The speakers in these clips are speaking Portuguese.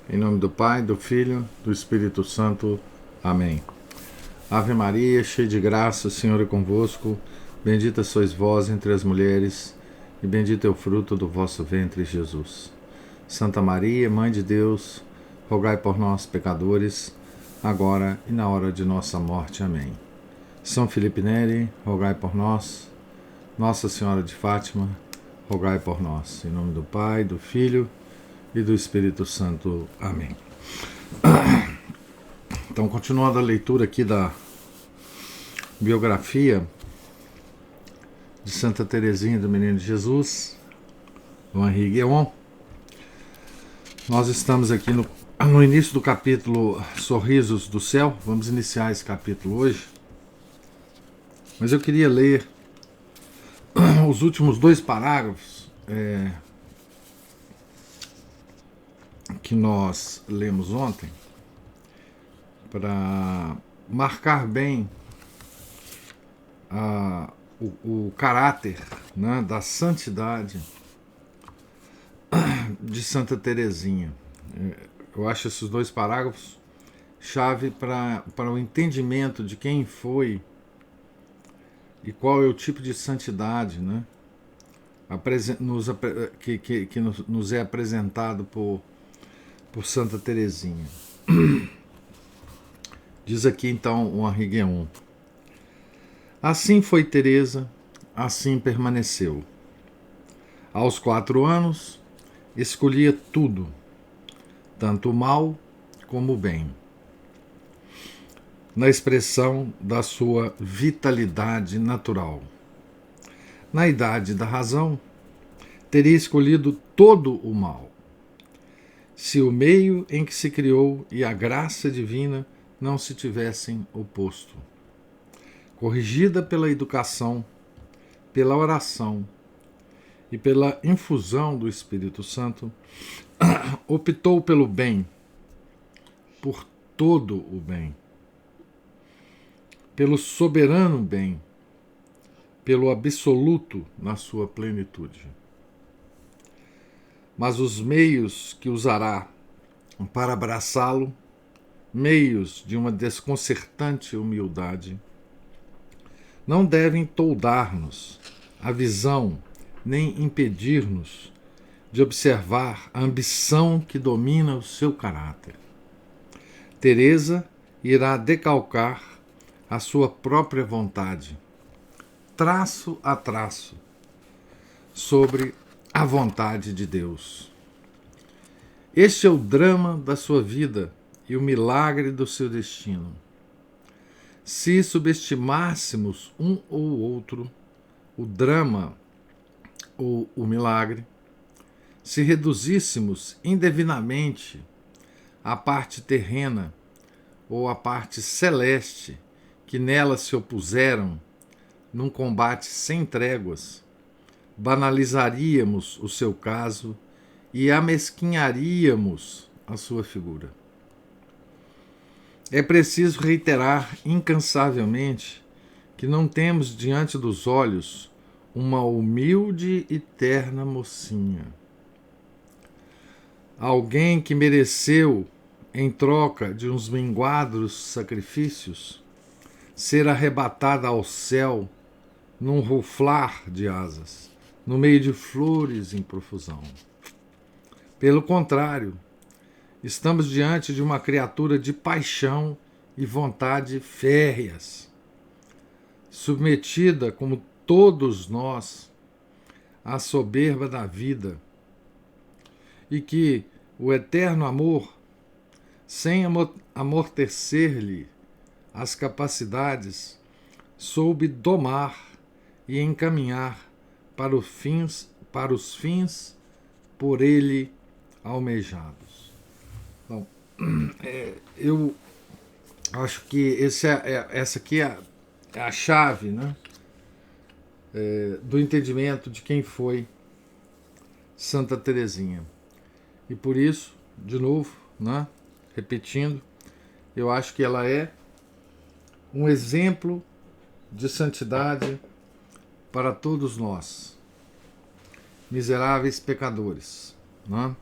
Em nome do Pai, do Filho, do Espírito Santo. Amém. Ave Maria, cheia de graça, o Senhor é convosco. Bendita sois vós entre as mulheres, e bendito é o fruto do vosso ventre, Jesus. Santa Maria, Mãe de Deus, rogai por nós, pecadores, agora e na hora de nossa morte. Amém. São Felipe Neri, rogai por nós. Nossa Senhora de Fátima, rogai por nós. Em nome do Pai, do Filho e do Espírito Santo. Amém. Então, continuando a leitura aqui da biografia de Santa Teresinha do Menino Jesus, do Henri Guéon, nós estamos aqui no início do capítulo Sorrisos do Céu. Vamos iniciar esse capítulo hoje, mas eu queria ler os últimos dois parágrafos que nós lemos ontem, para marcar bem o caráter, né, da santidade de Santa Teresinha. Eu acho esses dois parágrafos chave para o entendimento de quem foi e qual é o tipo de santidade, né, que nos é apresentado por Santa Teresinha. Diz aqui então o Henri Guéon: assim foi Teresa, assim permaneceu. Aos 4 anos, escolhia tudo, tanto o mal como o bem, na expressão da sua vitalidade natural. Na idade da razão, teria escolhido todo o mal, se o meio em que se criou e a graça divina não se tivessem oposto. Corrigida pela educação, pela oração e pela infusão do Espírito Santo, optou pelo bem, por todo o bem, pelo soberano bem, pelo absoluto na sua plenitude. Mas os meios que usará para abraçá-lo, meios de uma desconcertante humildade, não devem toldar-nos a visão nem impedir-nos de observar a ambição que domina o seu caráter. Teresa irá decalcar a sua própria vontade, traço a traço, sobre a vontade de Deus. Este é o drama da sua vida e o milagre do seu destino. Se subestimássemos um ou outro, o drama ou o milagre, se reduzíssemos indevidamente à parte terrena ou à parte celeste que nela se opuseram num combate sem tréguas, banalizaríamos o seu caso e amesquinharíamos a sua figura. É preciso reiterar incansavelmente que não temos diante dos olhos uma humilde e terna mocinha, alguém que mereceu, em troca de uns minguados sacrifícios, ser arrebatada ao céu num ruflar de asas, no meio de flores em profusão. Pelo contrário, estamos diante de uma criatura de paixão e vontade férreas, submetida, como todos nós, à soberba da vida, e que o eterno amor, sem amortecer-lhe as capacidades, soube domar e encaminhar para os fins por ele almejados. Bom, eu acho que essa aqui é a chave, né, do entendimento de quem foi Santa Teresinha. E por isso, de novo, né, repetindo, eu acho que ela é um exemplo de santidade para todos nós, miseráveis pecadores, né?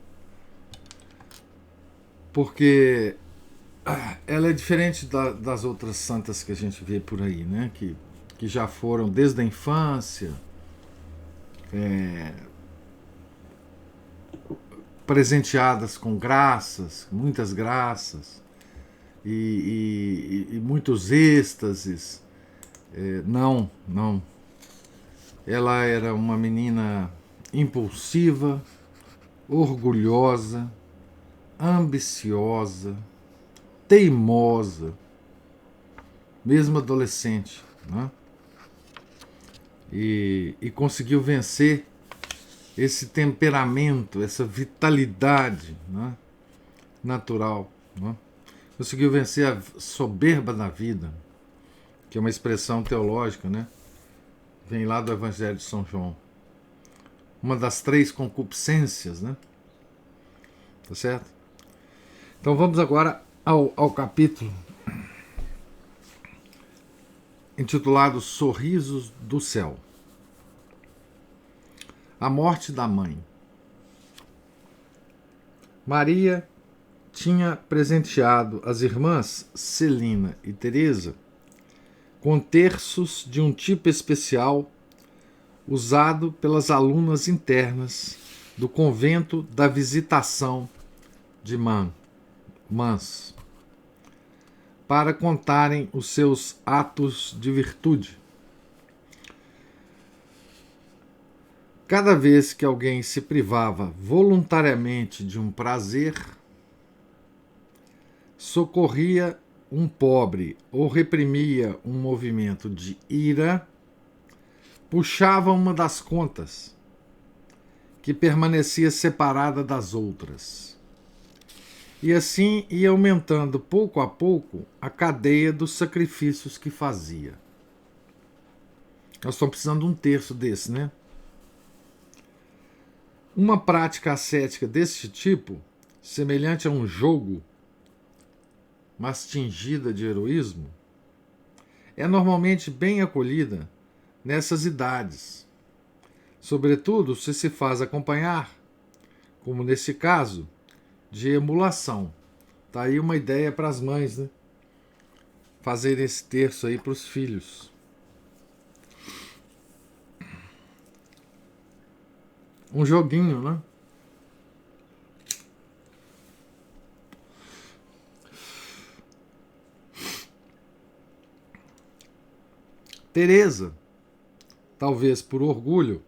porque ela é diferente das outras santas que a gente vê por aí, né? Que já foram desde a infância presenteadas com graças, muitas graças e muitos êxtases. Não, não. Ela era uma menina impulsiva, orgulhosa, ambiciosa, teimosa, mesmo adolescente, né? E conseguiu vencer esse temperamento, essa vitalidade, né, natural, né? Conseguiu vencer a soberba da vida, que é uma expressão teológica, né? Vem lá do Evangelho de São João. Uma das 3 concupiscências, né? Tá certo? Então vamos agora ao capítulo intitulado Sorrisos do Céu. A morte da mãe. Maria tinha presenteado as irmãs Celina e Teresa com terços de um tipo especial usado pelas alunas internas do convento da Visitação de Mans, para contarem os seus atos de virtude. Cada vez que alguém se privava voluntariamente de um prazer, socorria um pobre ou reprimia um movimento de ira, puxava uma das contas, que permanecia separada das outras. E assim ia aumentando pouco a pouco a cadeia dos sacrifícios que fazia. Nós estamos precisando de um terço desse, né? Uma prática ascética desse tipo, semelhante a um jogo, mas tingida de heroísmo, é normalmente bem acolhida nessas idades, sobretudo se faz acompanhar, como nesse caso, de emulação. Tá aí uma ideia para as mães, né? Fazer esse terço aí para os filhos. Um joguinho, né? Teresa, talvez por orgulho,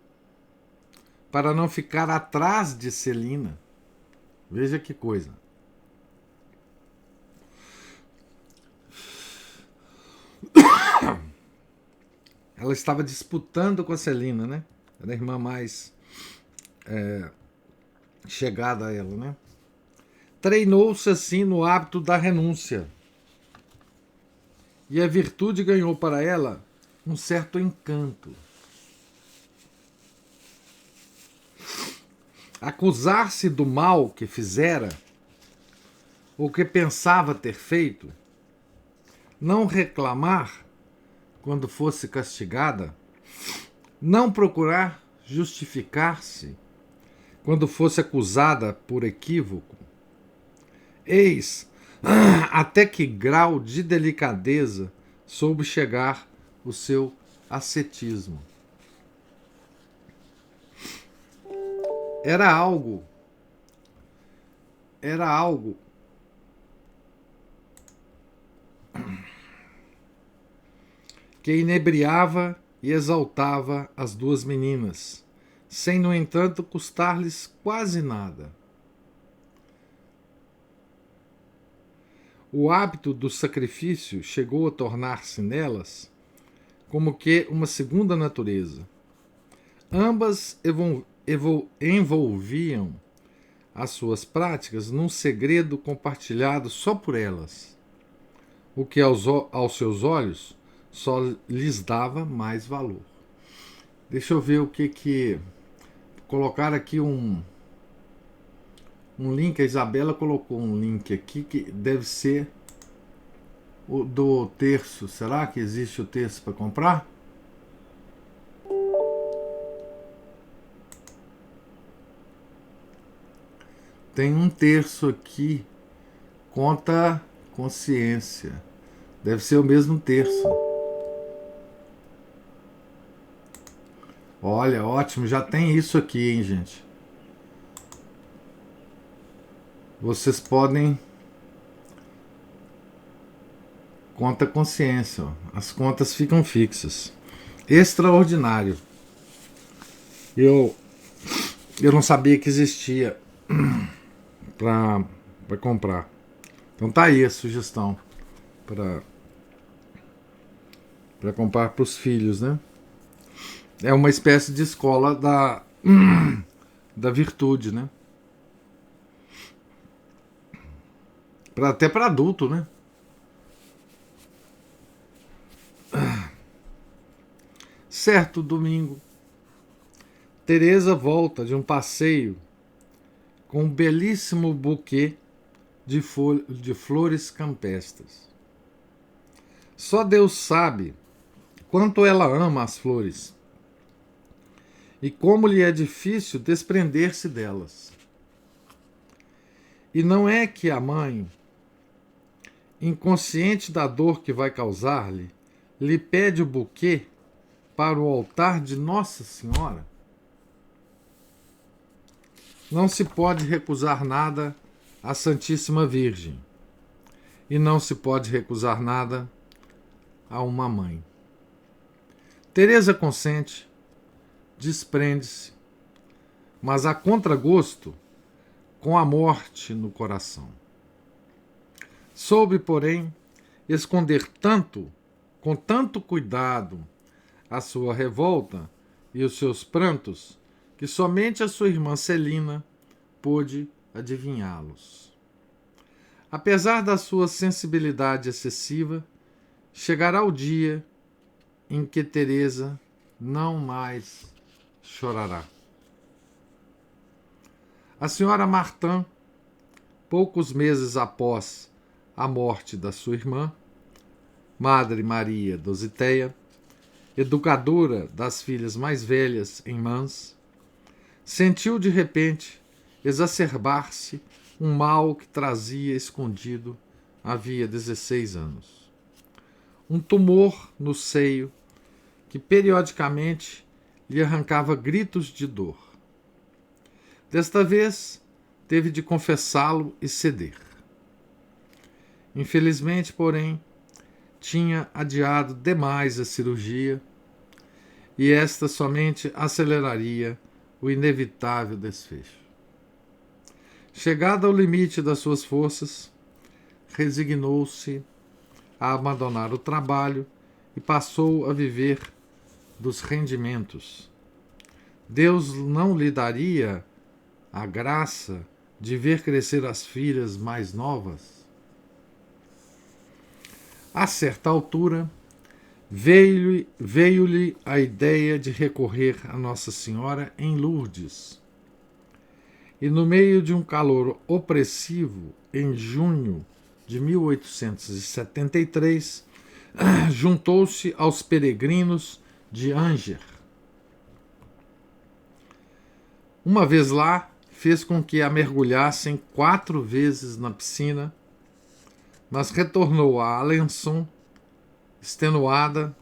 para não ficar atrás de Celina. Veja que coisa. Ela estava disputando com a Celina, né? Era a irmã mais chegada a ela, né? Treinou-se assim no hábito da renúncia. E a virtude ganhou para ela um certo encanto. Acusar-se do mal que fizera, ou que pensava ter feito, não reclamar quando fosse castigada, não procurar justificar-se quando fosse acusada por equívoco. Eis até que grau de delicadeza soube chegar o seu ascetismo. Era algo que inebriava e exaltava as duas meninas, sem, no entanto, custar-lhes quase nada. O hábito do sacrifício chegou a tornar-se nelas como que uma segunda natureza. Ambas envolviam as suas práticas num segredo compartilhado só por elas, o que aos seus olhos só lhes dava mais valor. Deixa eu ver o que colocar aqui um link. A Isabela colocou um link aqui que deve ser o do terço. Será que existe o terço para comprar? Tem um terço aqui Conta consciência. Deve ser o mesmo terço. Olha, ótimo, já tem isso aqui, hein, gente? Vocês podem... Conta consciência, ó. As contas ficam fixas. Extraordinário. Eu não sabia que existia para comprar. Então tá aí a sugestão para comprar para os filhos, né? É uma espécie de escola da virtude, né? Até para adulto, né? Certo domingo, Teresa volta de um passeio com um belíssimo buquê de flores campestres. Só Deus sabe quanto ela ama as flores e como lhe é difícil desprender-se delas. E não é que a mãe, inconsciente da dor que vai causar-lhe, lhe pede o buquê para o altar de Nossa Senhora? Não se pode recusar nada à Santíssima Virgem, e não se pode recusar nada a uma mãe. Teresa consente, desprende-se, mas a contragosto, com a morte no coração. Soube, porém, esconder com tanto cuidado, a sua revolta e os seus prantos, que somente a sua irmã Celina pôde adivinhá-los. Apesar da sua sensibilidade excessiva, chegará o dia em que Teresa não mais chorará. A senhora Martin, poucos meses após a morte da sua irmã, Madre Maria Dositeia, educadora das filhas mais velhas em Mans, sentiu de repente exacerbar-se um mal que trazia escondido havia 16 anos. Um tumor no seio que periodicamente lhe arrancava gritos de dor. Desta vez, teve de confessá-lo e ceder. Infelizmente, porém, tinha adiado demais a cirurgia e esta somente aceleraria o inevitável desfecho. Chegada ao limite das suas forças, resignou-se a abandonar o trabalho e passou a viver dos rendimentos. Deus não lhe daria a graça de ver crescer as filhas mais novas? A certa altura, veio-lhe a ideia de recorrer a Nossa Senhora em Lourdes. E no meio de um calor opressivo, em junho de 1873, juntou-se aos peregrinos de Angers. Uma vez lá, fez com que a mergulhassem 4 vezes na piscina, mas retornou a Alençon, extenuada,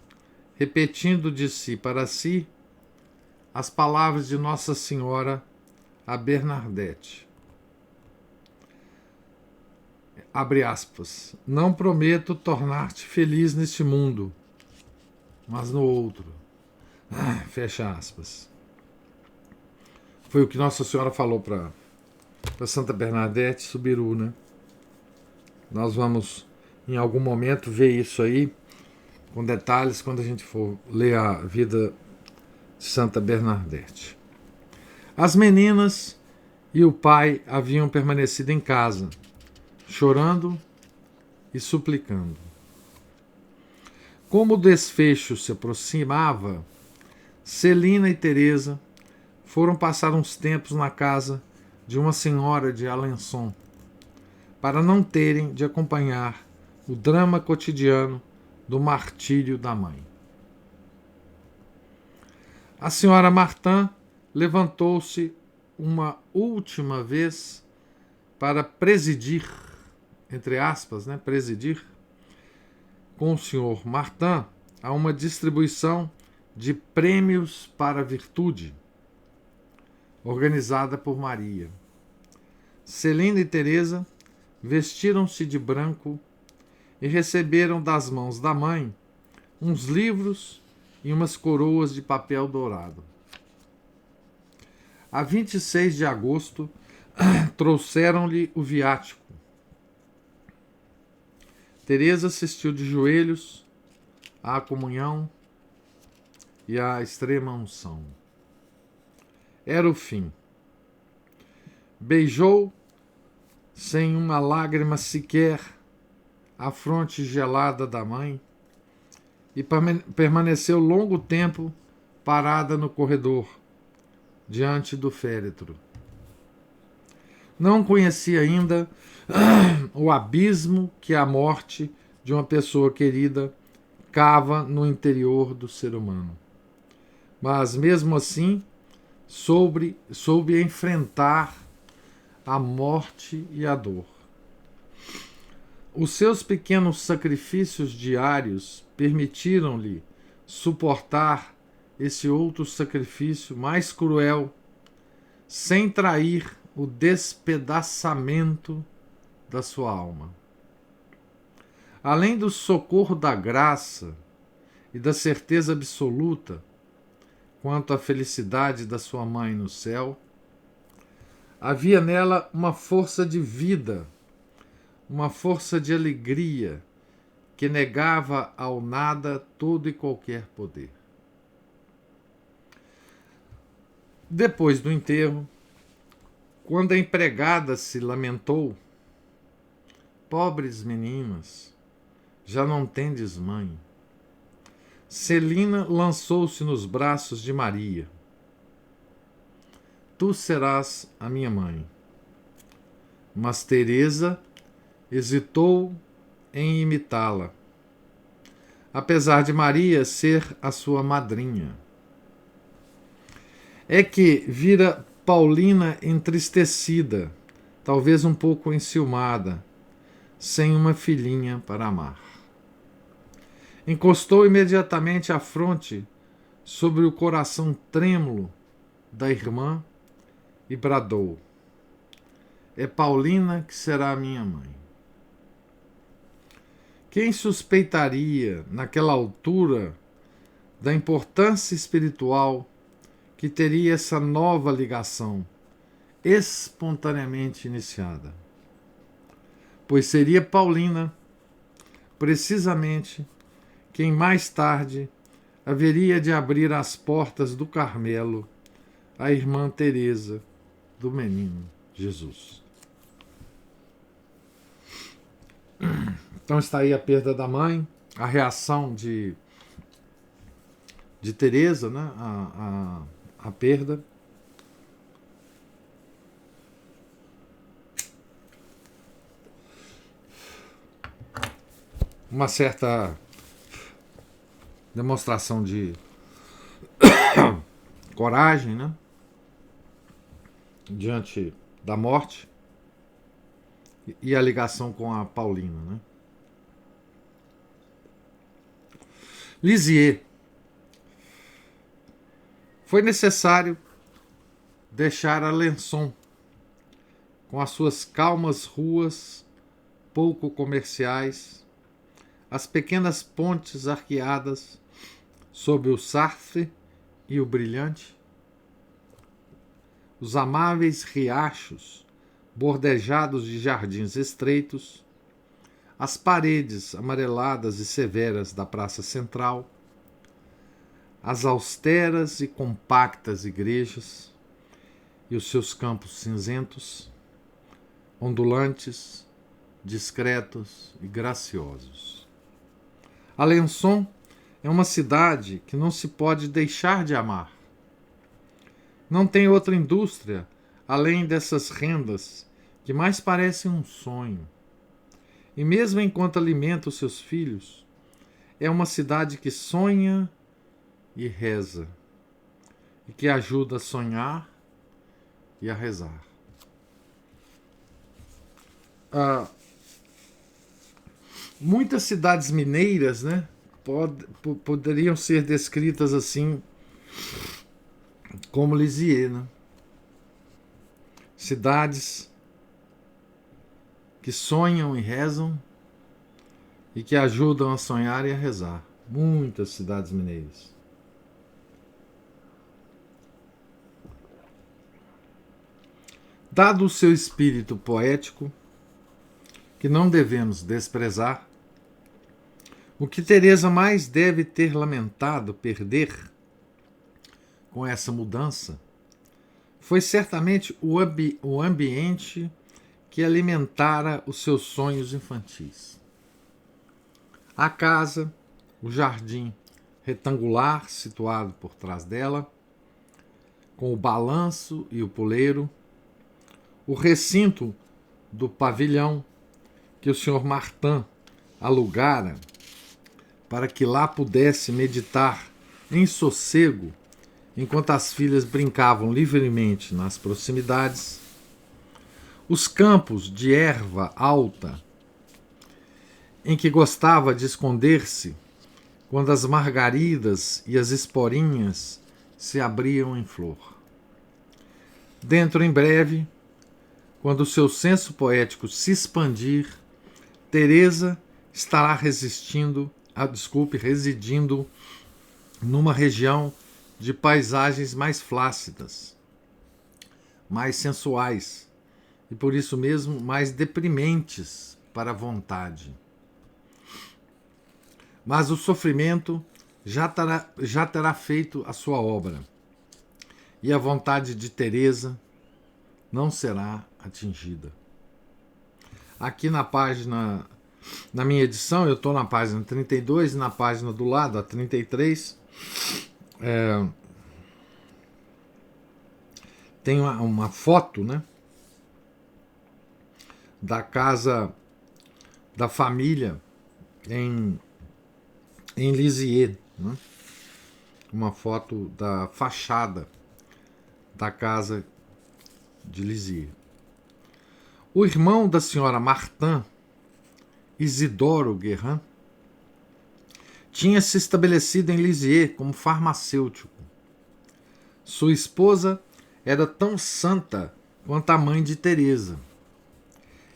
repetindo de si para si as palavras de Nossa Senhora a Bernadette. Abre aspas. Não prometo tornar-te feliz neste mundo, mas no outro. Fecha aspas. Foi o que Nossa Senhora falou para Santa Bernadette Soubirous, né? Nós vamos, em algum momento, ver isso aí com detalhes quando a gente for ler a vida de Santa Bernadette. As meninas e o pai haviam permanecido em casa, chorando e suplicando. Como o desfecho se aproximava, Celina e Teresa foram passar uns tempos na casa de uma senhora de Alençon, para não terem de acompanhar o drama cotidiano do martírio da mãe. A senhora Martin levantou-se uma última vez para presidir entre aspas, né, presidir, com o senhor Martin, a uma distribuição de prêmios para a virtude, organizada por Maria. Celina e Teresa vestiram-se de branco e receberam das mãos da mãe uns livros e umas coroas de papel dourado. A 26 de agosto, trouxeram-lhe o viático. Teresa assistiu de joelhos à comunhão e à extrema unção. Era o fim. Beijou, sem uma lágrima sequer, a fronte gelada da mãe e permaneceu longo tempo parada no corredor, diante do féretro. Não conhecia ainda o abismo que a morte de uma pessoa querida cava no interior do ser humano. Mas, mesmo assim, soube enfrentar a morte e a dor. Os seus pequenos sacrifícios diários permitiram-lhe suportar esse outro sacrifício mais cruel, sem trair o despedaçamento da sua alma. Além do socorro da graça e da certeza absoluta quanto à felicidade da sua mãe no céu, havia nela uma força de vida, uma força de alegria que negava ao nada todo e qualquer poder. Depois do enterro, quando a empregada se lamentou: pobres meninas, já não tendes mãe, Celina lançou-se nos braços de Maria. Tu serás a minha mãe. Mas Teresa hesitou em imitá-la, apesar de Maria ser a sua madrinha. É que vira Paulina entristecida, talvez um pouco enciumada, sem uma filhinha para amar. Encostou imediatamente a fronte sobre o coração trêmulo da irmã e bradou: é Paulina que será minha mãe. Quem suspeitaria, naquela altura, da importância espiritual que teria essa nova ligação, espontaneamente iniciada? Pois seria Paulina, precisamente, quem mais tarde haveria de abrir as portas do Carmelo à irmã Teresa do Menino Jesus. Então está aí a perda da mãe, a reação de Teresa, né? A perda. Uma certa demonstração de coragem, né? Diante da morte, e a ligação com a Paulina, né? Lisieux. Foi necessário deixar Alençon, com as suas calmas ruas pouco comerciais, as pequenas pontes arqueadas sob o Sarthe e o Brilhante, os amáveis riachos bordejados de jardins estreitos, as paredes amareladas e severas da praça central, as austeras e compactas igrejas e os seus campos cinzentos, ondulantes, discretos e graciosos. Alençon é uma cidade que não se pode deixar de amar. Não tem outra indústria além dessas rendas que mais parecem um sonho. E mesmo enquanto alimenta os seus filhos, é uma cidade que sonha e reza, e que ajuda a sonhar e a rezar. Muitas cidades mineiras, né, poderiam ser descritas assim como Lisieux, né? Cidades que sonham e rezam e que ajudam a sonhar e a rezar. Muitas cidades mineiras. Dado o seu espírito poético, que não devemos desprezar, o que Teresa mais deve ter lamentado perder com essa mudança foi certamente o ambiente que alimentara os seus sonhos infantis. A casa, o jardim retangular situado por trás dela, com o balanço e o poleiro, o recinto do pavilhão que o Sr. Martin alugara para que lá pudesse meditar em sossego enquanto as filhas brincavam livremente nas proximidades, os campos de erva alta em que gostava de esconder-se quando as margaridas e as esporinhas se abriam em flor. Dentro em breve, quando o seu senso poético se expandir, Teresa estará residindo numa região de paisagens mais flácidas, mais sensuais e por isso mesmo mais deprimentes para a vontade. Mas o sofrimento já terá feito a sua obra e a vontade de Teresa não será atingida. Aqui na página, na minha edição, eu estou na página 32 e na página do lado, a 33, tem uma foto, né, da casa da família em Lisieux, né? Uma foto da fachada da casa de Lisieux. O irmão da senhora Martin, Isidoro Guerrin, tinha se estabelecido em Lisieux como farmacêutico. Sua esposa era tão santa quanto a mãe de Teresa,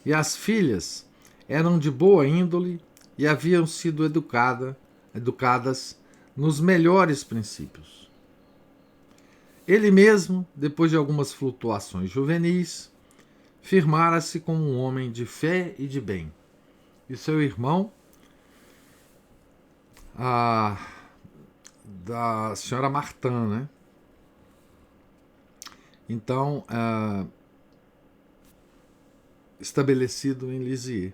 e as filhas eram de boa índole e haviam sido educadas nos melhores princípios. Ele mesmo, depois de algumas flutuações juvenis, firmara-se como um homem de fé e de bem. E seu irmão, da senhora Martin, né? Então, estabelecido em Lisieux.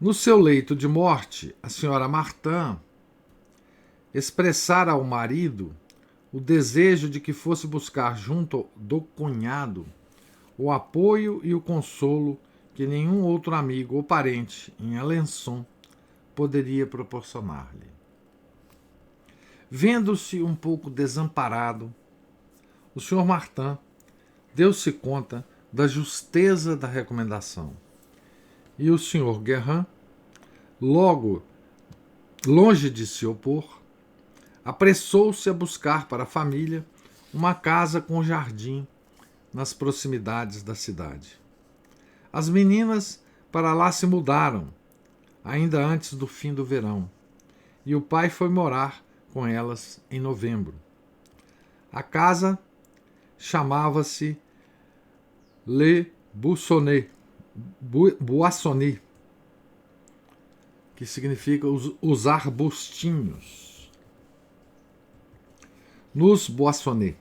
No seu leito de morte, a senhora Martin expressara ao marido o desejo de que fosse buscar junto do cunhado o apoio e o consolo que nenhum outro amigo ou parente em Alençon poderia proporcionar-lhe. Vendo-se um pouco desamparado, o Sr. Martin deu-se conta da justeza da recomendação, e o Sr. Guerrin, logo longe de se opor, apressou-se a buscar para a família uma casa com jardim nas proximidades da cidade. As meninas para lá se mudaram, ainda antes do fim do verão, e o pai foi morar com elas em novembro. A casa chamava-se Le Buissonnet, que significa os arbustinhos. Nos Buissonnets.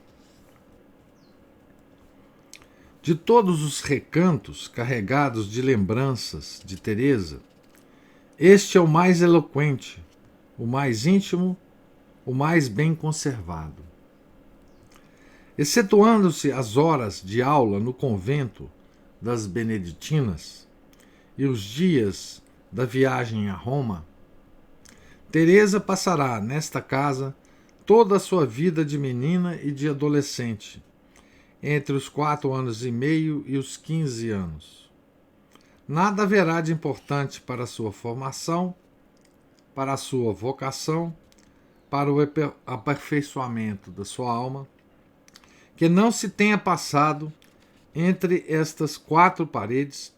De todos os recantos carregados de lembranças de Teresa, este é o mais eloquente, o mais íntimo, o mais bem conservado. Excetuando-se as horas de aula no convento das Beneditinas e os dias da viagem a Roma, Teresa passará nesta casa toda a sua vida de menina e de adolescente, entre os 4 anos e meio e os 15 anos. Nada haverá de importante para a sua formação, para a sua vocação, para o aperfeiçoamento da sua alma, que não se tenha passado entre estas quatro paredes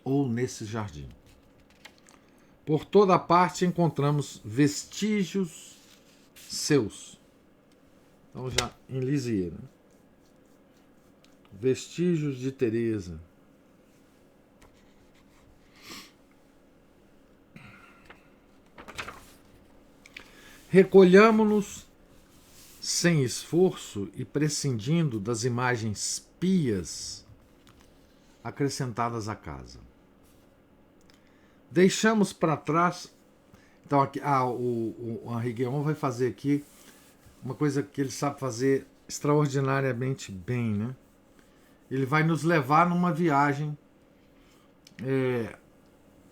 ou nesse jardim. Por toda parte encontramos vestígios seus. Então já em Lisieux, né? Vestígios de Teresa. Recolhamo-nos sem esforço e prescindindo das imagens pias acrescentadas à casa. Deixamos para trás. Então, aqui, o Henri Guéon vai fazer aqui uma coisa que ele sabe fazer extraordinariamente bem, né? Ele vai nos levar numa viagem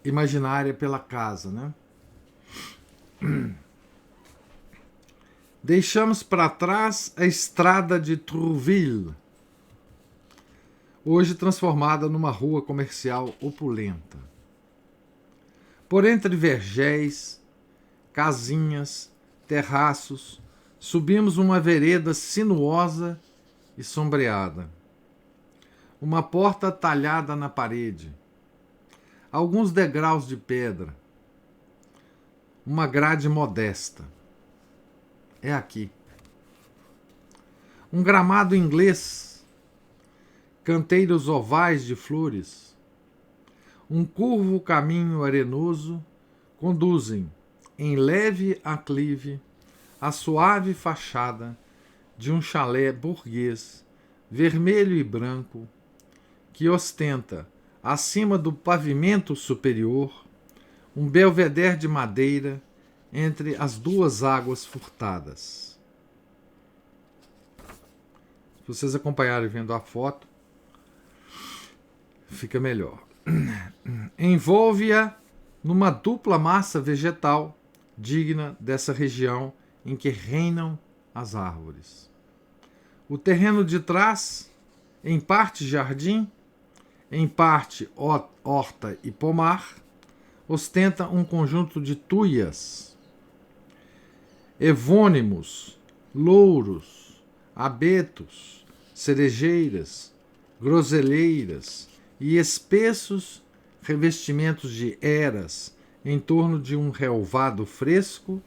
imaginária pela casa, né? Deixamos para trás a estrada de Trouville, hoje transformada numa rua comercial opulenta. Por entre vergéis, casinhas, terraços, subimos uma vereda sinuosa e sombreada. Uma porta talhada na parede, alguns degraus de pedra, uma grade modesta. É aqui. Um gramado inglês, canteiros ovais de flores, um curvo caminho arenoso conduzem, em leve aclive, a suave fachada de um chalé burguês, vermelho e branco, que ostenta, acima do pavimento superior, um belvedere de madeira entre as duas águas furtadas. Se vocês acompanharem vendo a foto, fica melhor. Envolve-a numa dupla massa vegetal digna dessa região em que reinam as árvores. O terreno de trás, em parte jardim, em parte horta e pomar, ostenta um conjunto de tuias, evônimos, louros, abetos, cerejeiras, groseleiras e espessos revestimentos de eras em torno de um relvado fresco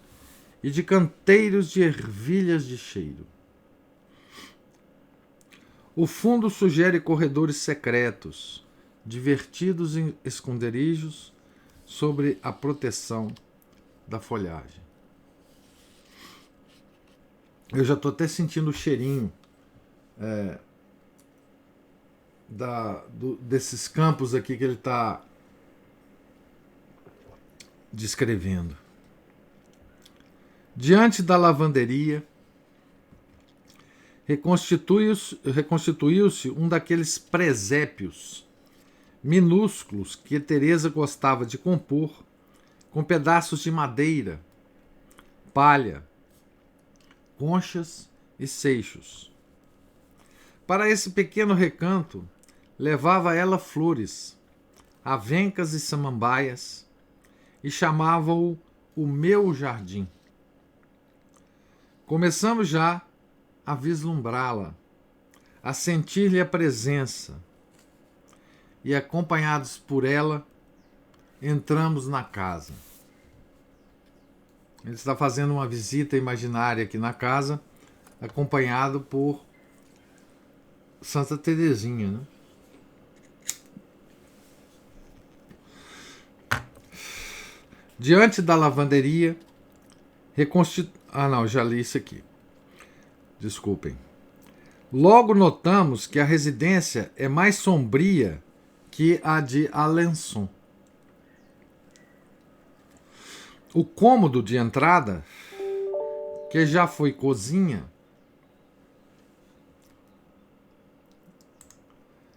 e de canteiros de ervilhas de cheiro. O fundo sugere corredores secretos, divertidos em esconderijos sobre a proteção da folhagem. Eu já estou até sentindo o cheirinho desses campos aqui que ele está descrevendo. Diante da lavanderia, reconstituiu-se um daqueles presépios minúsculos que Teresa gostava de compor com pedaços de madeira, palha, conchas e seixos. Para esse pequeno recanto, levava ela flores, avencas e samambaias, e chamava-o o meu jardim. Começamos já a vislumbrá-la, a sentir-lhe a presença, e acompanhados por ela, entramos na casa. Ele está fazendo uma visita imaginária aqui na casa, acompanhado por Santa Teresinha, né? Diante da lavanderia, já li isso aqui. Desculpem. Logo notamos que a residência é mais sombria que a de Alençon. O cômodo de entrada, que já foi cozinha,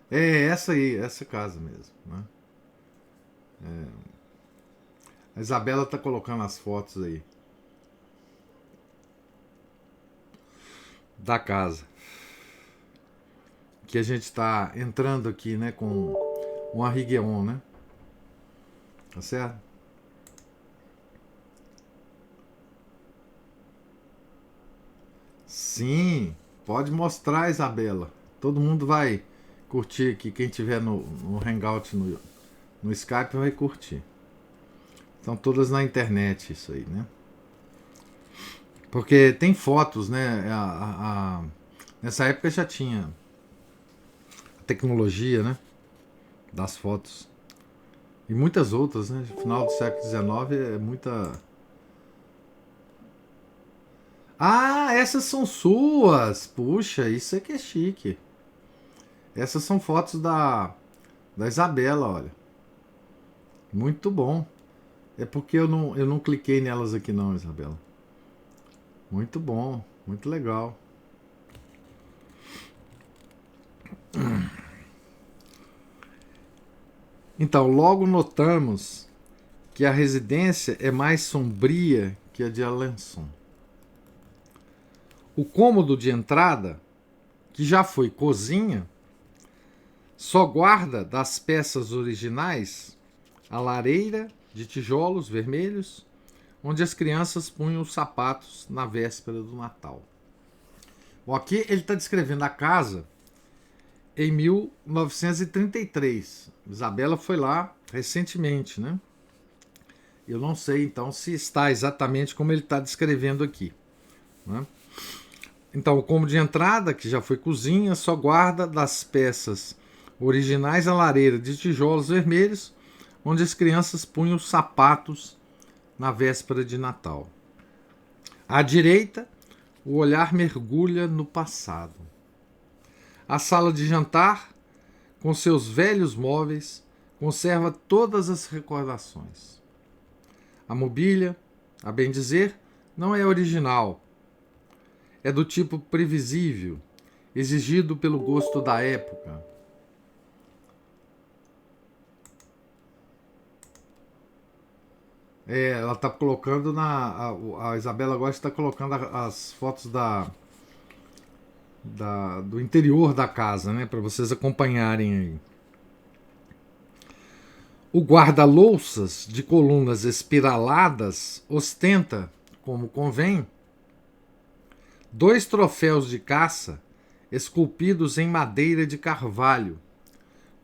é essa aí, essa casa mesmo, né? A Isabela está colocando as fotos aí da casa que a gente está entrando aqui, né, com o Henri Guéon, né? Tá certo? Sim, pode mostrar, Isabela. Todo mundo vai curtir aqui. Quem tiver no Hangout, no Skype, vai curtir. Estão todas na internet isso aí, né? Porque tem fotos, né? Nessa época já tinha tecnologia, né? Das fotos. E muitas outras, né? No final do século XIX é muita. Ah, essas são suas! Puxa, isso aqui é chique. Essas são fotos da Isabela, olha. Muito bom. É porque eu não cliquei nelas aqui não, Isabela. Muito bom, muito legal. Então, logo notamos que a residência é mais sombria que a de Alençon. O cômodo de entrada, que já foi cozinha, só guarda das peças originais a lareira de tijolos vermelhos, onde as crianças punham os sapatos na véspera do Natal. Bom, aqui ele está descrevendo a casa em 1933. Isabela foi lá recentemente, né? Eu não sei então se está exatamente como ele está descrevendo aqui, né? Então, o cômodo de entrada, que já foi cozinha, só guarda das peças originais a lareira de tijolos vermelhos, onde as crianças punham os sapatos na véspera de Natal. À direita, o olhar mergulha no passado. A sala de jantar, com seus velhos móveis, conserva todas as recordações. A mobília, a bem dizer, não é original. É do tipo previsível, exigido pelo gosto da época. Ela está colocando a Isabela agora está colocando as fotos do interior da casa, né, para vocês acompanharem aí. O guarda-louças de colunas espiraladas ostenta, como convém, 2 troféus de caça esculpidos em madeira de carvalho,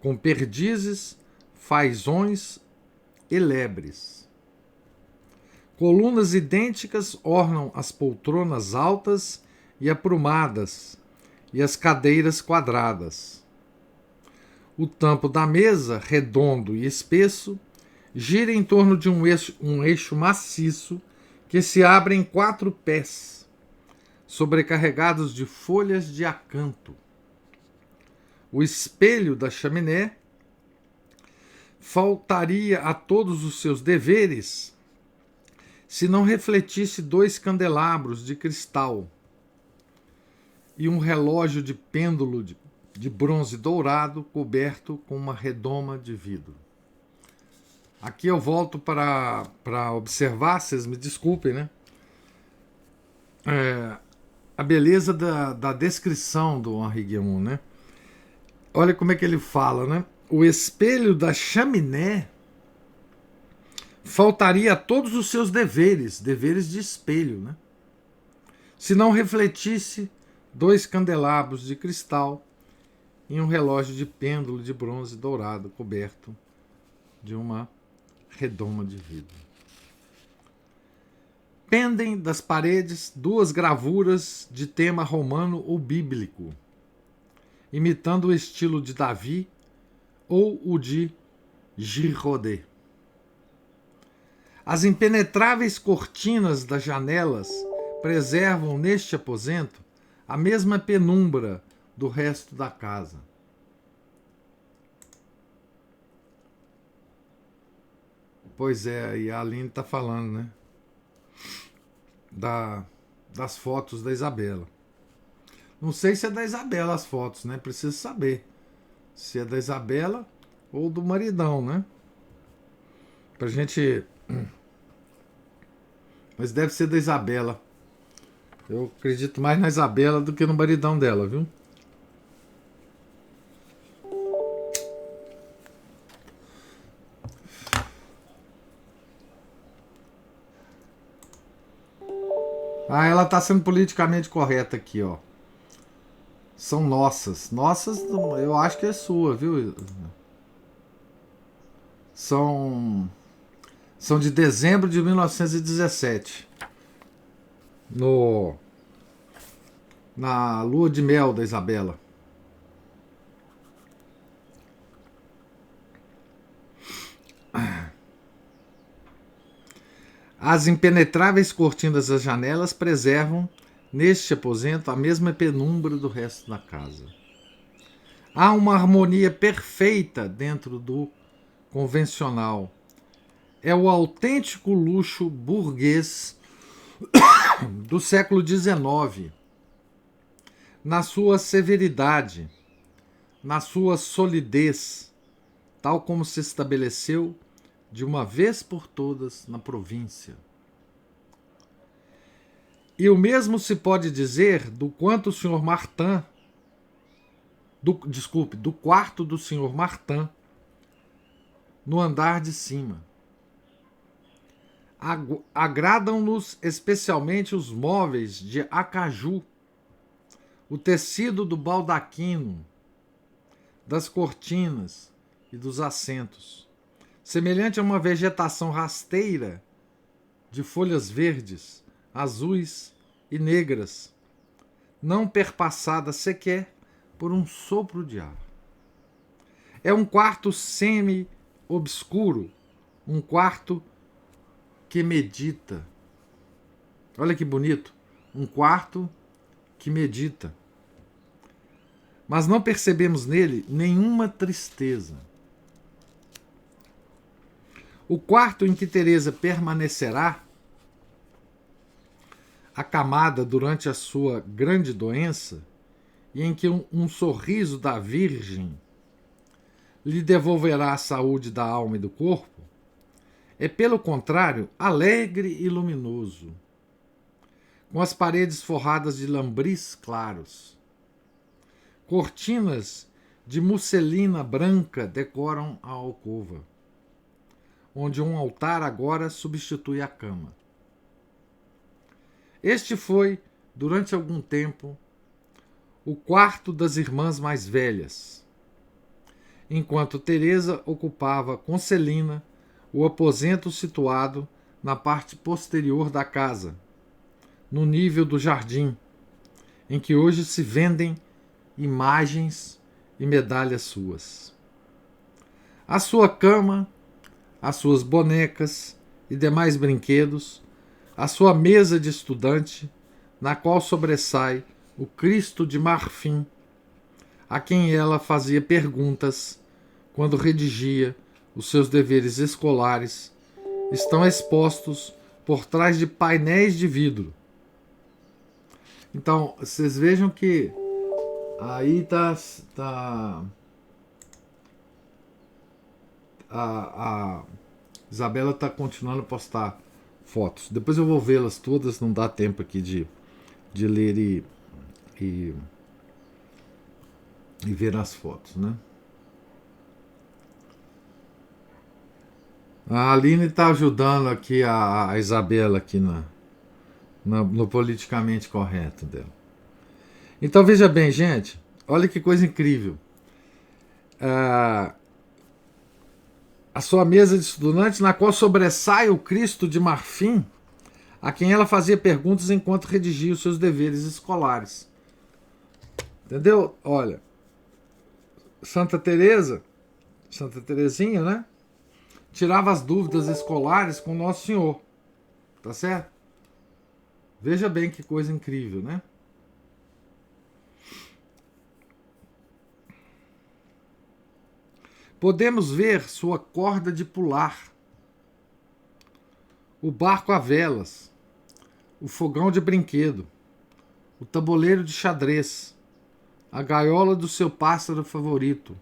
com perdizes, fazões e lebres. Colunas idênticas ornam as poltronas altas e aprumadas e as cadeiras quadradas. O tampo da mesa, redondo e espesso, gira em torno de um eixo maciço que se abre em 4 pés, sobrecarregados de folhas de acanto. O espelho da chaminé faltaria a todos os seus deveres se não refletisse 2 candelabros de cristal e um relógio de pêndulo de bronze dourado coberto com uma redoma de vidro. Aqui eu volto para observar, vocês me desculpem, né? A beleza da descrição do Henri Guéon, né? Olha como é que ele fala, né? O espelho da chaminé faltaria a todos os seus deveres de espelho, né? Se não refletisse 2 candelabros de cristal e um relógio de pêndulo de bronze dourado coberto de uma redoma de vidro. Pendem das paredes 2 gravuras de tema romano ou bíblico, imitando o estilo de Davi ou o de Girodet. As impenetráveis cortinas das janelas preservam neste aposento a mesma penumbra do resto da casa. Pois é, e a Aline está falando, né? Das fotos da Isabela. Não sei se é da Isabela as fotos, né? Preciso saber se é da Isabela ou do maridão, né? Pra gente. Mas deve ser da Isabela. Eu acredito mais na Isabela do que no maridão dela, viu? Ah, ela está sendo politicamente correta aqui, ó. São nossas. Nossas, eu acho que é sua, viu? São de dezembro de 1917. No, na lua de mel da Isabela. As impenetráveis cortinas das janelas preservam, neste aposento, a mesma penumbra do resto da casa. Há uma harmonia perfeita dentro do convencional. É o autêntico luxo burguês do século XIX, na sua severidade, na sua solidez, tal como se estabeleceu de uma vez por todas na província. E o mesmo se pode dizer do quanto o Sr. Martin, do quarto do Sr. Martin, no andar de cima. Agradam-nos especialmente os móveis de acaju, o tecido do baldaquino, das cortinas e dos assentos, semelhante a uma vegetação rasteira de folhas verdes, azuis e negras, não perpassada sequer por um sopro de ar. É um quarto semi-obscuro, um quarto que medita. Olha que bonito, um quarto que medita. Mas não percebemos nele nenhuma tristeza. O quarto em que Teresa permanecerá, acamada durante a sua grande doença, e em que um sorriso da Virgem lhe devolverá a saúde da alma e do corpo, é, pelo contrário, alegre e luminoso, com as paredes forradas de lambris claros. Cortinas de musselina branca decoram a alcova, onde um altar agora substitui a cama. Este foi, durante algum tempo, o quarto das irmãs mais velhas, enquanto Teresa ocupava com Celina o aposento situado na parte posterior da casa, no nível do jardim, em que hoje se vendem imagens e medalhas suas. A sua cama, as suas bonecas e demais brinquedos, a sua mesa de estudante, na qual sobressai o Cristo de marfim, a quem ela fazia perguntas quando redigia os seus deveres escolares, estão expostos por trás de painéis de vidro. Então, vocês vejam que aí a Isabela está continuando a postar fotos. Depois eu vou vê-las todas, não dá tempo aqui de ler e ver as fotos, né? A Aline está ajudando aqui a Isabela aqui no politicamente correto dela. Então veja bem, gente, olha que coisa incrível. A sua mesa de estudante, na qual sobressai o Cristo de marfim, a quem ela fazia perguntas enquanto redigia os seus deveres escolares. Entendeu? Olha, Santa Terezinha, né? Tirava as dúvidas escolares com Nosso Senhor. Tá certo? Veja bem que coisa incrível, né? Podemos ver sua corda de pular, o barco a velas, o fogão de brinquedo, o tabuleiro de xadrez, a gaiola do seu pássaro favorito.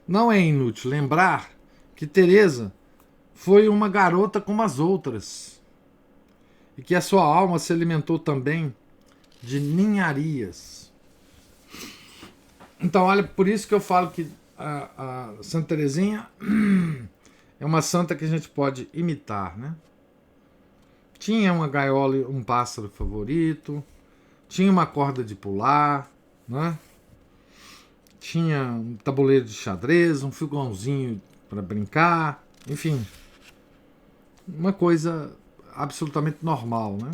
Não é inútil lembrar que Teresa foi uma garota como as outras e que a sua alma se alimentou também de ninharias. Então, olha, por isso que eu falo que a Santa Teresinha é uma santa que a gente pode imitar, né? Tinha uma gaiola, um pássaro favorito, tinha uma corda de pular, né? Tinha um tabuleiro de xadrez, um fogãozinho para brincar, enfim, uma coisa absolutamente normal, né?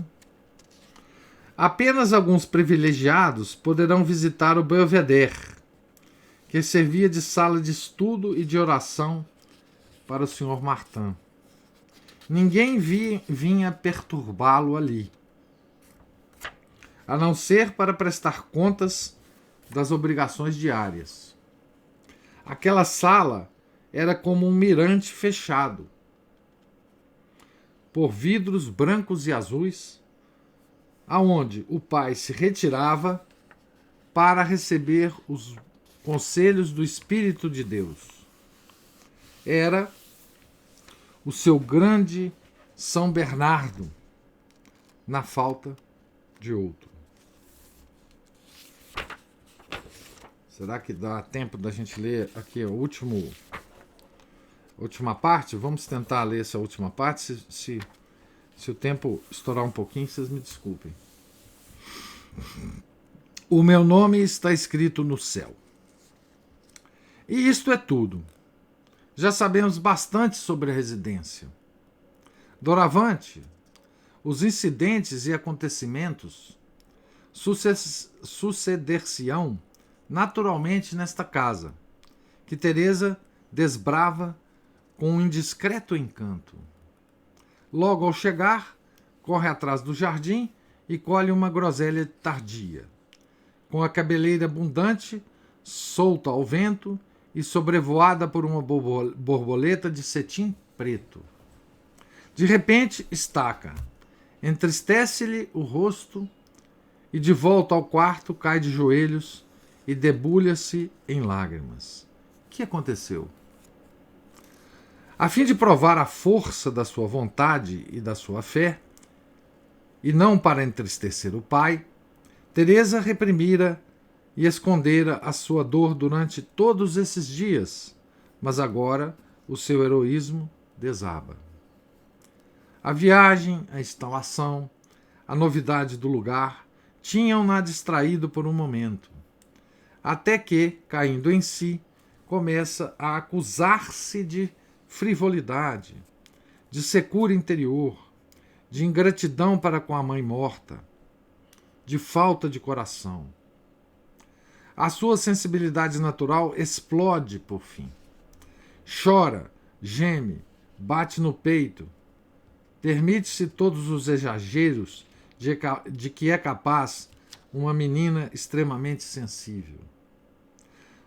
Apenas alguns privilegiados poderão visitar o Belvedere, que servia de sala de estudo e de oração para o Sr. Martin. Ninguém vinha perturbá-lo ali, a não ser para prestar contas das obrigações diárias. Aquela sala era como um mirante fechado, por vidros brancos e azuis, aonde o pai se retirava para receber os conselhos do Espírito de Deus. Era o seu grande São Bernardo, na falta de outro. Será que dá tempo da gente ler aqui a última parte? Vamos tentar ler essa última parte. Se o tempo estourar um pouquinho, vocês me desculpem. O meu nome está escrito no céu. E isto é tudo. Já sabemos bastante sobre a residência. Doravante, os incidentes e acontecimentos suceder-se-ão naturalmente nesta casa, que Teresa desbrava com um indiscreto encanto. Logo ao chegar, corre atrás do jardim e colhe uma groselha tardia, com a cabeleira abundante, solta ao vento e sobrevoada por uma borboleta de cetim preto. De repente, estaca, entristece-lhe o rosto e, de volta ao quarto, cai de joelhos e debulha-se em lágrimas. O que aconteceu? A fim de provar a força da sua vontade e da sua fé, e não para entristecer o pai, Teresa reprimira e escondera a sua dor durante todos esses dias, mas agora o seu heroísmo desaba. A viagem, a instalação, a novidade do lugar tinham-na distraído por um momento, até que, caindo em si, começa a acusar-se de frivolidade, de secura interior, de ingratidão para com a mãe morta, de falta de coração. A sua sensibilidade natural explode por fim. Chora, geme, bate no peito, permite-se todos os exageros de que é capaz uma menina extremamente sensível.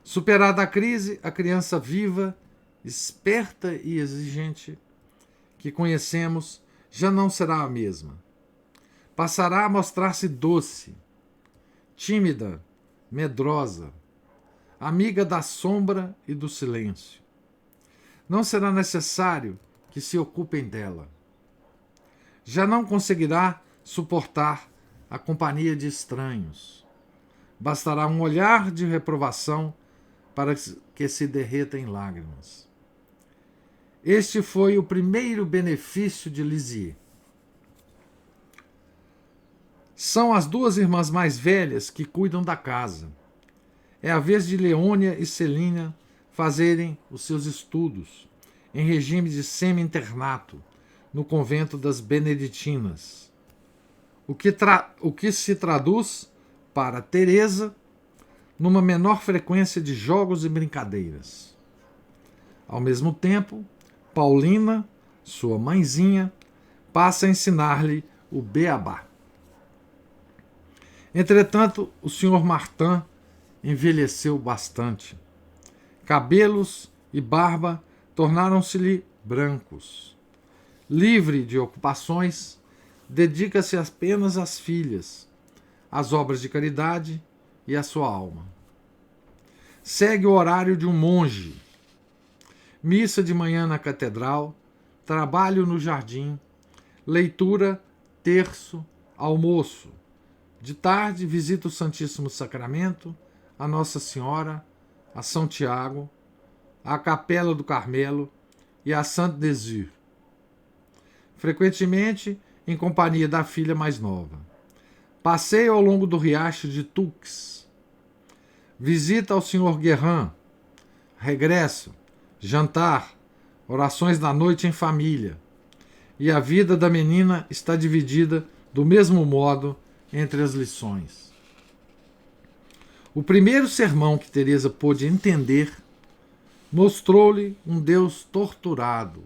Superada a crise, a criança viva, esperta e exigente que conhecemos já não será a mesma. Passará a mostrar-se doce, tímida, medrosa, amiga da sombra e do silêncio. Não será necessário que se ocupem dela. Já não conseguirá suportar a companhia de estranhos. Bastará um olhar de reprovação para que se derreta em lágrimas. Este foi o primeiro benefício de Lisieux. São as duas irmãs mais velhas que cuidam da casa. É a vez de Leônia e Celina fazerem os seus estudos, em regime de semi-internato, no convento das Beneditinas. O que se traduz, para Teresa, numa menor frequência de jogos e brincadeiras. Ao mesmo tempo, Paulina, sua mãezinha, passa a ensinar-lhe o beabá. Entretanto, o Sr. Martin envelheceu bastante. Cabelos e barba tornaram-se-lhe brancos. Livre de ocupações, dedica-se apenas às filhas, às obras de caridade e à sua alma. Segue o horário de um monge. Missa de manhã na catedral, trabalho no jardim, leitura, terço, almoço. De tarde, visita o Santíssimo Sacramento, a Nossa Senhora, a São Tiago, a Capela do Carmelo e a Sainte-Desure. Frequentemente, em companhia da filha mais nova. Passeio ao longo do riacho de Tux. Visita ao Sr. Guerrin. Regresso. Jantar. Orações da noite em família. E a vida da menina está dividida do mesmo modo entre as lições. O primeiro sermão que Teresa pôde entender mostrou-lhe um Deus torturado,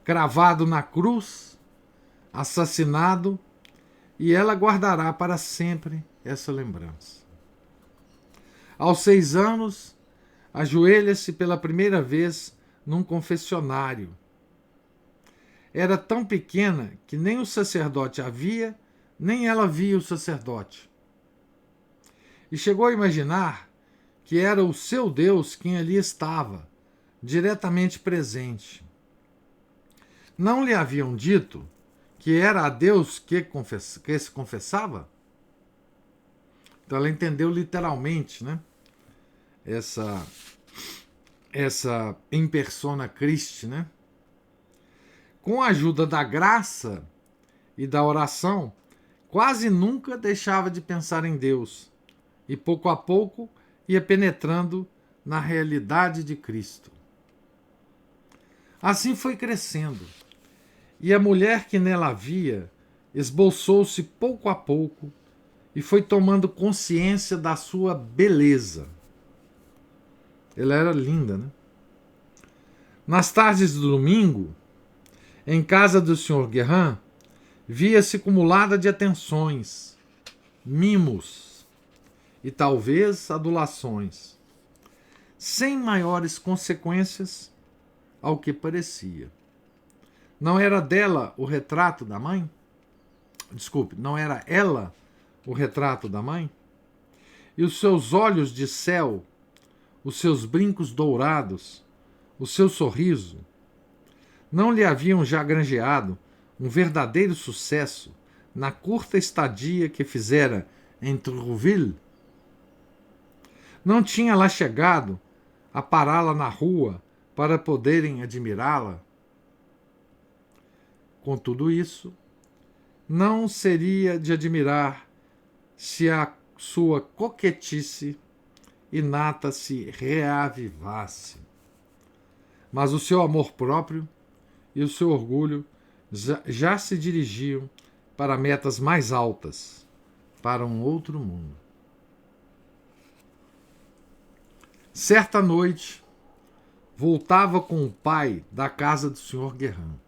cravado na cruz, assassinado, e ela guardará para sempre essa lembrança. Aos 6 anos, ajoelha-se pela primeira vez num confessionário. Era tão pequena que nem o sacerdote a via, nem ela via o sacerdote. E chegou a imaginar que era o seu Deus quem ali estava, diretamente presente. Não lhe haviam dito que era a Deus que se confessava? Então ela entendeu literalmente, né? Essa in persona Christi, né? Com a ajuda da graça e da oração, quase nunca deixava de pensar em Deus e pouco a pouco ia penetrando na realidade de Cristo. Assim foi crescendo, e a mulher que nela havia esboçou-se pouco a pouco e foi tomando consciência da sua beleza. Ela era linda, né? Nas tardes do domingo, em casa do Sr. Guerrin, via-se acumulada de atenções, mimos e talvez adulações, sem maiores consequências ao que parecia. Não era dela o retrato da mãe? Desculpe, não era ela o retrato da mãe? E os seus olhos de céu, os seus brincos dourados, o seu sorriso, não lhe haviam já granjeado um verdadeiro sucesso na curta estadia que fizera em Trouville? Não tinha lá chegado a pará-la na rua para poderem admirá-la? Com tudo isso, não seria de admirar se a sua coquetice inata se reavivasse. Mas o seu amor próprio e o seu orgulho já se dirigiam para metas mais altas, para um outro mundo. Certa noite, voltava com o pai da casa do Sr. Guerrin.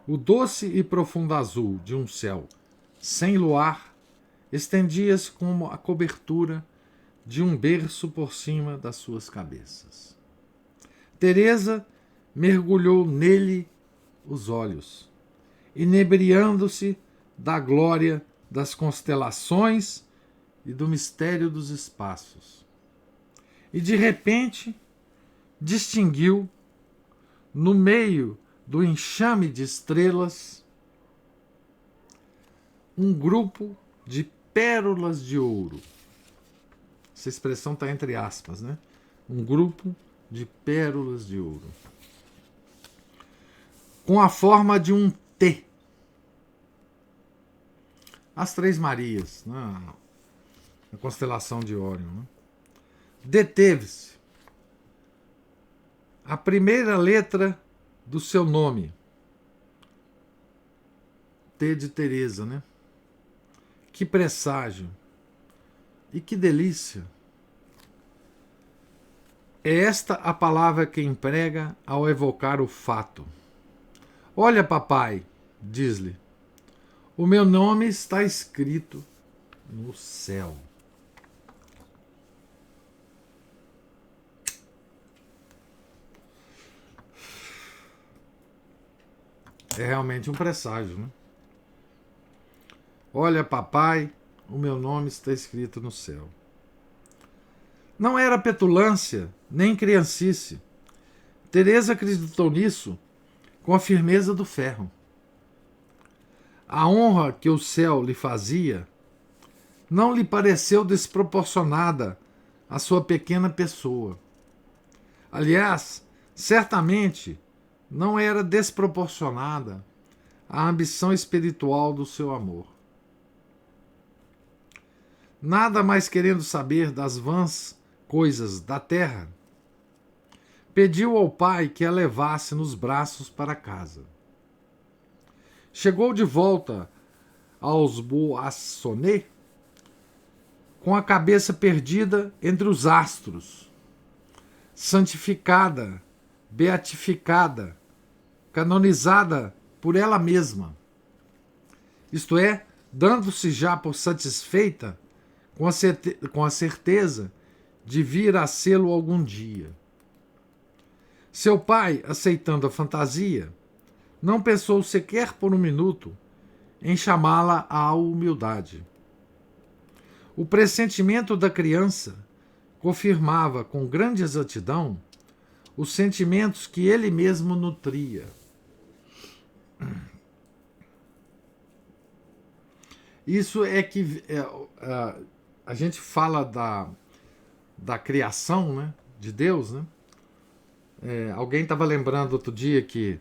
O doce e profundo azul de um céu sem luar estendia-se como a cobertura de um berço por cima das suas cabeças. Teresa mergulhou nele os olhos, inebriando-se da glória das constelações e do mistério dos espaços. E de repente distinguiu, no meio do enxame de estrelas, um grupo de pérolas de ouro. Essa expressão está entre aspas, né? Um grupo de pérolas de ouro, com a forma de um T. As Três Marias, né? A constelação de Órion. Né? Deteve-se. A primeira letra do seu nome. T de Teresa, né? Que presságio. E que delícia. É esta a palavra que emprega ao evocar o fato. Olha, papai, diz-lhe, o meu nome está escrito no céu. É realmente um presságio, né? Olha, papai, o meu nome está escrito no céu. Não era petulância, nem criancice. Teresa acreditou nisso com a firmeza do ferro. A honra que o céu lhe fazia não lhe pareceu desproporcionada à sua pequena pessoa. Aliás, certamente não era desproporcionada a ambição espiritual do seu amor. Nada mais querendo saber das vãs coisas da terra, pediu ao pai que a levasse nos braços para casa. Chegou de volta aos Boassonê com a cabeça perdida entre os astros, santificada, beatificada, canonizada por ela mesma, isto é, dando-se já por satisfeita com a certeza de vir a sê-lo algum dia. Seu pai, aceitando a fantasia, não pensou sequer por um minuto em chamá-la à humildade. O pressentimento da criança confirmava com grande exatidão os sentimentos que ele mesmo nutria. Isso é que a gente fala da criação, né, de Deus, né? Alguém estava lembrando outro dia que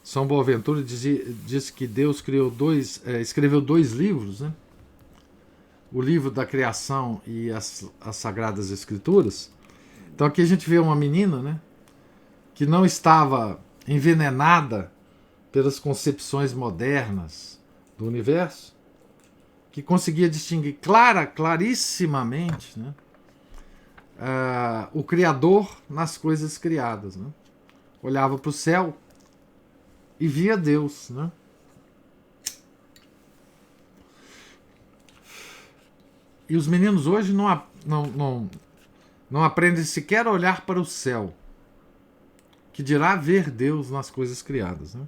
São Boaventura disse que Deus escreveu 2 livros, né? O livro da criação e as Sagradas Escrituras. Então aqui a gente vê uma menina, né, que não estava envenenada pelas concepções modernas do universo, que conseguia distinguir clarissimamente, né, o Criador nas coisas criadas, né? Olhava para o céu e via Deus, né? E os meninos hoje não aprendem sequer a olhar para o céu, que dirá ver Deus nas coisas criadas, né?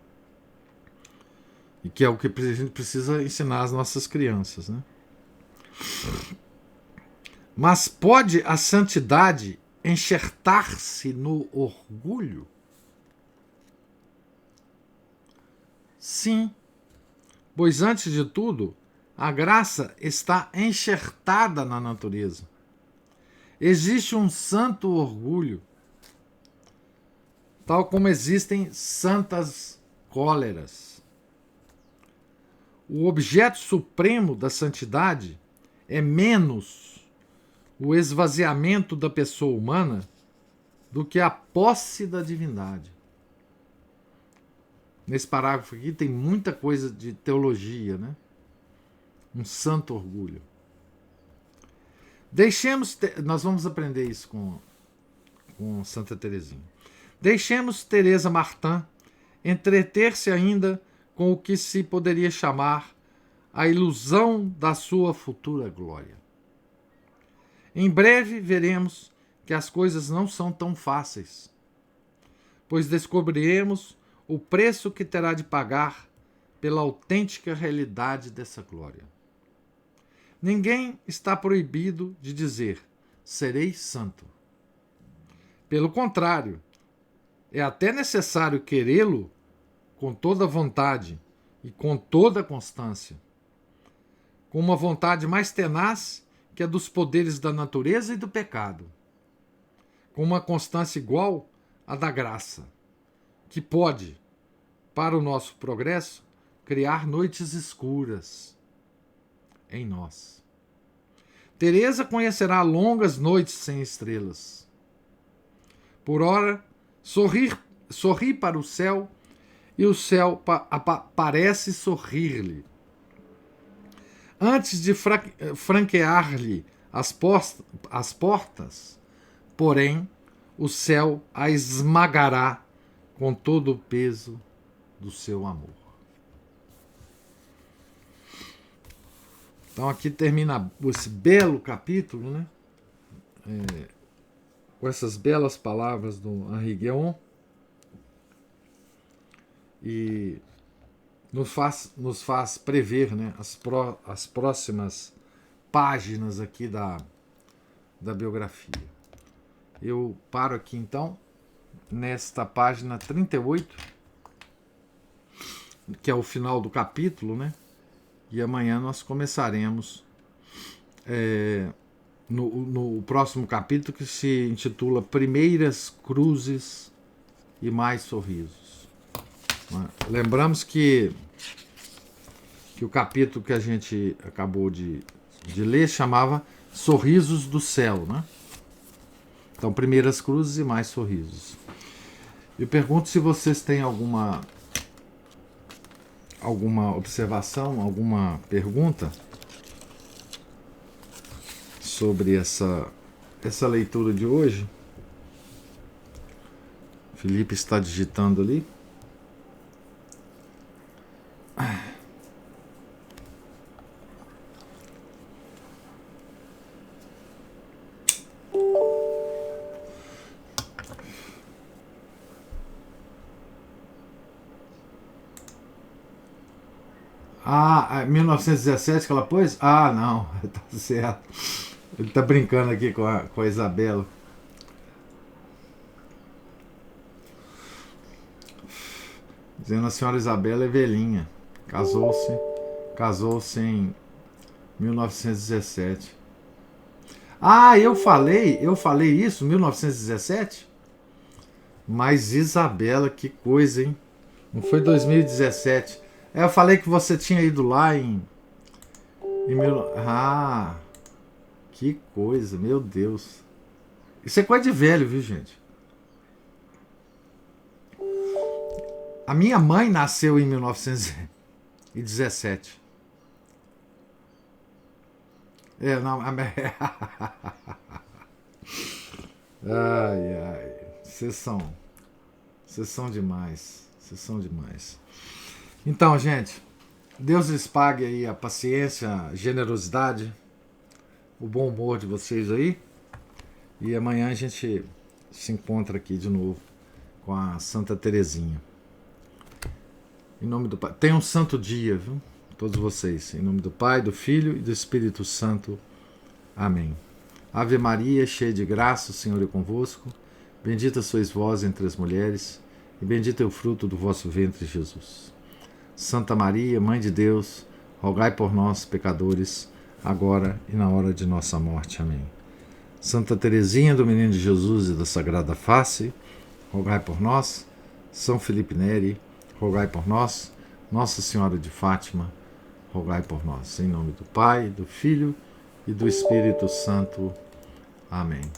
E que é o que a gente precisa ensinar às nossas crianças, né? Mas pode a santidade enxertar-se no orgulho? Sim, pois antes de tudo, a graça está enxertada na natureza. Existe um santo orgulho, tal como existem santas cóleras. O objeto supremo da santidade é menos o esvaziamento da pessoa humana do que a posse da divindade. Nesse parágrafo aqui tem muita coisa de teologia, né? Um santo orgulho. Nós vamos aprender isso com Santa Teresinha. Deixemos Teresa Martin entreter-se ainda com o que se poderia chamar a ilusão da sua futura glória. Em breve veremos que as coisas não são tão fáceis, pois descobriremos o preço que terá de pagar pela autêntica realidade dessa glória. Ninguém está proibido de dizer: serei santo. Pelo contrário, é até necessário querê-lo com toda a vontade e com toda a constância, com uma vontade mais tenaz que a dos poderes da natureza e do pecado, com uma constância igual à da graça, que pode, para o nosso progresso, criar noites escuras em nós. Teresa conhecerá longas noites sem estrelas. Por ora, sorri para o céu e o céu parece sorrir-lhe. Antes de franquear-lhe as portas, porém, o céu a esmagará com todo o peso do seu amor. Então aqui termina esse belo capítulo, né? Com essas belas palavras do Henri Guéon, e nos faz prever, né, as próximas páginas aqui da biografia. Eu paro aqui então, nesta página 38, que é o final do capítulo, né? E amanhã nós começaremos no próximo capítulo, que se intitula Primeiras Cruzes e Mais Sorrisos. Lembramos que que o capítulo que a gente acabou de ler chamava Sorrisos do Céu, né? Então, primeiras cruzes e mais sorrisos. Eu pergunto se vocês têm alguma observação, alguma pergunta sobre essa leitura de hoje. Felipe está digitando ali. Ah, 1917 que ela pôs? Ah, não, tá certo. Ele tá brincando aqui com a Isabela. Dizendo a senhora Isabela é velhinha. Casou-se em 1917. Ah, eu falei isso, 1917? Mas Isabela, que coisa, hein? Não foi 2017. Eu falei que você tinha ido lá em Ah, que coisa, meu Deus. Isso é coisa de velho, viu, gente? A minha mãe nasceu em 1917. Não. Ai, ai. Vocês são demais. Vocês são demais. Então, gente, Deus lhes pague aí a paciência, a generosidade, o bom humor de vocês aí. E amanhã a gente se encontra aqui de novo com a Santa Terezinha. Em nome do Pai. Tenham um santo dia, viu? Todos vocês. Em nome do Pai, do Filho e do Espírito Santo. Amém. Ave Maria, cheia de graça, o Senhor é convosco. Bendita sois vós entre as mulheres, e bendito é o fruto do vosso ventre, Jesus. Santa Maria, Mãe de Deus, rogai por nós, pecadores, agora e na hora de nossa morte. Amém. Santa Teresinha do Menino de Jesus e da Sagrada Face, rogai por nós. São Felipe Neri, rogai por nós. Nossa Senhora de Fátima, rogai por nós. Em nome do Pai, do Filho e do Espírito Santo. Amém.